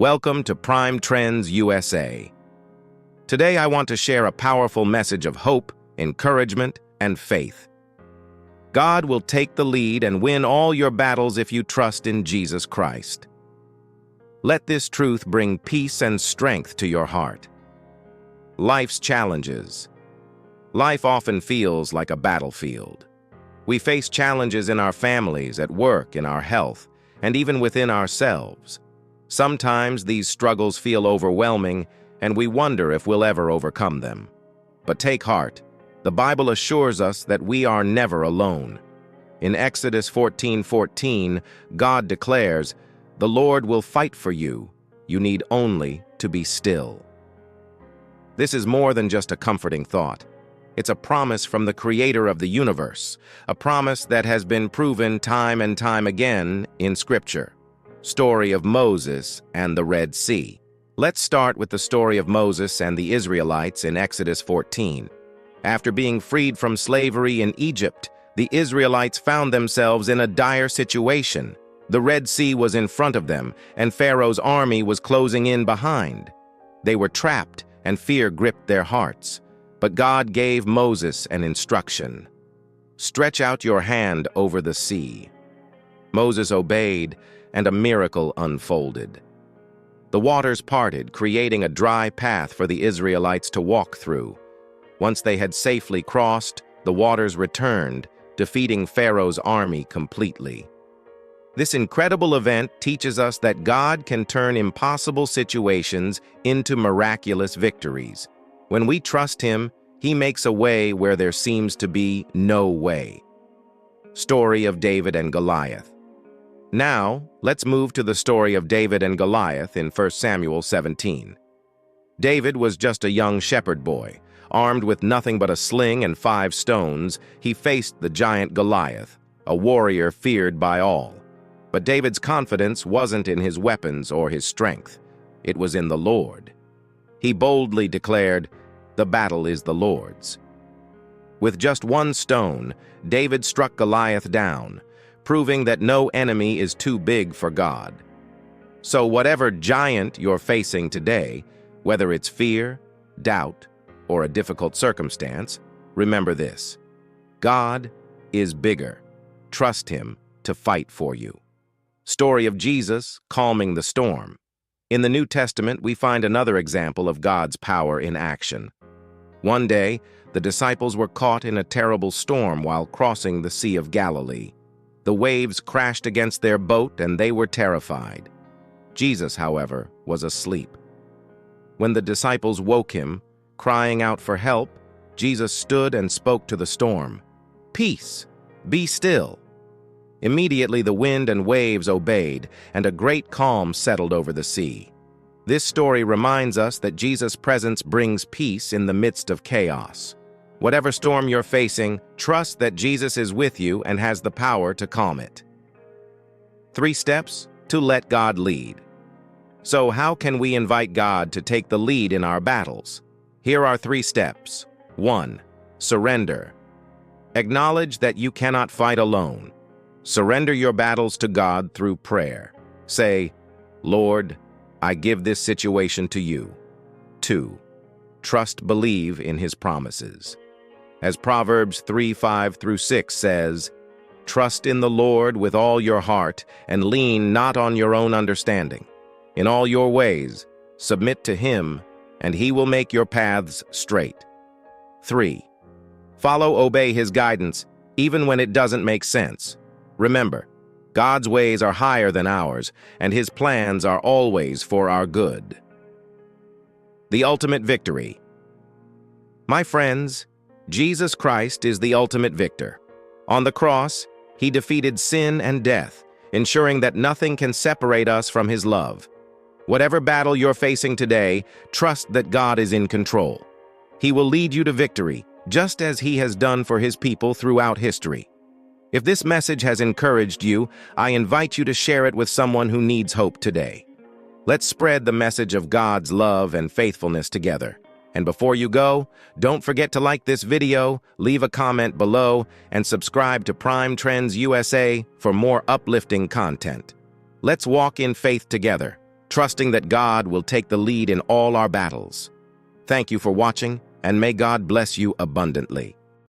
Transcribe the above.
Welcome to Prime Trends USA. Today I want to share a powerful message of hope, encouragement, and faith. God will take the lead and win all your battles if you trust in Jesus Christ. Let this truth bring peace and strength to your heart. Life's challenges. Life often feels like a battlefield. We face challenges in our families, at work, in our health, and even within ourselves. Sometimes these struggles feel overwhelming, and we wonder if we'll ever overcome them. But take heart. The Bible assures us that we are never alone. In Exodus 14:14, God declares, "The Lord will fight for you. You need only to be still." This is more than just a comforting thought. It's a promise from the Creator of the universe, a promise that has been proven time and time again in Scripture. Story of Moses and the Red Sea. Let's start with the story of Moses and the Israelites in Exodus 14. After being freed from slavery in Egypt, the Israelites found themselves in a dire situation. The Red Sea was in front of them, and Pharaoh's army was closing in behind. They were trapped, and fear gripped their hearts. But God gave Moses an instruction. "Stretch out your hand over the sea." Moses obeyed, and a miracle unfolded. The waters parted, creating a dry path for the Israelites to walk through. Once they had safely crossed, the waters returned, defeating Pharaoh's army completely. This incredible event teaches us that God can turn impossible situations into miraculous victories. When we trust Him, He makes a way where there seems to be no way. Story of David and Goliath. Now, let's move to the story of David and Goliath in 1 Samuel 17. David was just a young shepherd boy. Armed with nothing but a sling and 5 stones, he faced the giant Goliath, a warrior feared by all. But David's confidence wasn't in his weapons or his strength. It was in the Lord. He boldly declared, "The battle is the Lord's." With just 1 stone, David struck Goliath down, proving that no enemy is too big for God. So whatever giant you're facing today, whether it's fear, doubt, or a difficult circumstance, remember this: God is bigger. Trust Him to fight for you. Story of Jesus calming the storm. In the New Testament, we find another example of God's power in action. One day, the disciples were caught in a terrible storm while crossing the Sea of Galilee. The waves crashed against their boat and they were terrified. Jesus, however, was asleep. When the disciples woke him, crying out for help, Jesus stood and spoke to the storm. "Peace, be still." Immediately the wind and waves obeyed, and a great calm settled over the sea. This story reminds us that Jesus' presence brings peace in the midst of chaos. Whatever storm you're facing, trust that Jesus is with you and has the power to calm it. 3 steps to let God lead. So how can we invite God to take the lead in our battles? Here are 3 steps. 1. Surrender. Acknowledge that you cannot fight alone. Surrender your battles to God through prayer. Say, "Lord, I give this situation to you." 2. Believe in His promises. As Proverbs 3:5-6 says, "Trust in the Lord with all your heart, and lean not on your own understanding. In all your ways, submit to Him, and He will make your paths straight." 3. Obey His guidance, even when it doesn't make sense. Remember, God's ways are higher than ours, and His plans are always for our good. The ultimate victory. My friends, Jesus Christ is the ultimate victor. On the cross, He defeated sin and death, ensuring that nothing can separate us from His love. Whatever battle you're facing today, trust that God is in control. He will lead you to victory, just as He has done for His people throughout history. If this message has encouraged you, I invite you to share it with someone who needs hope today. Let's spread the message of God's love and faithfulness together. And before you go, don't forget to like this video, leave a comment below, and subscribe to Prime Trends USA for more uplifting content. Let's walk in faith together. trusting that God will take the lead in all our battles. Thank you for watching, and may God bless you abundantly.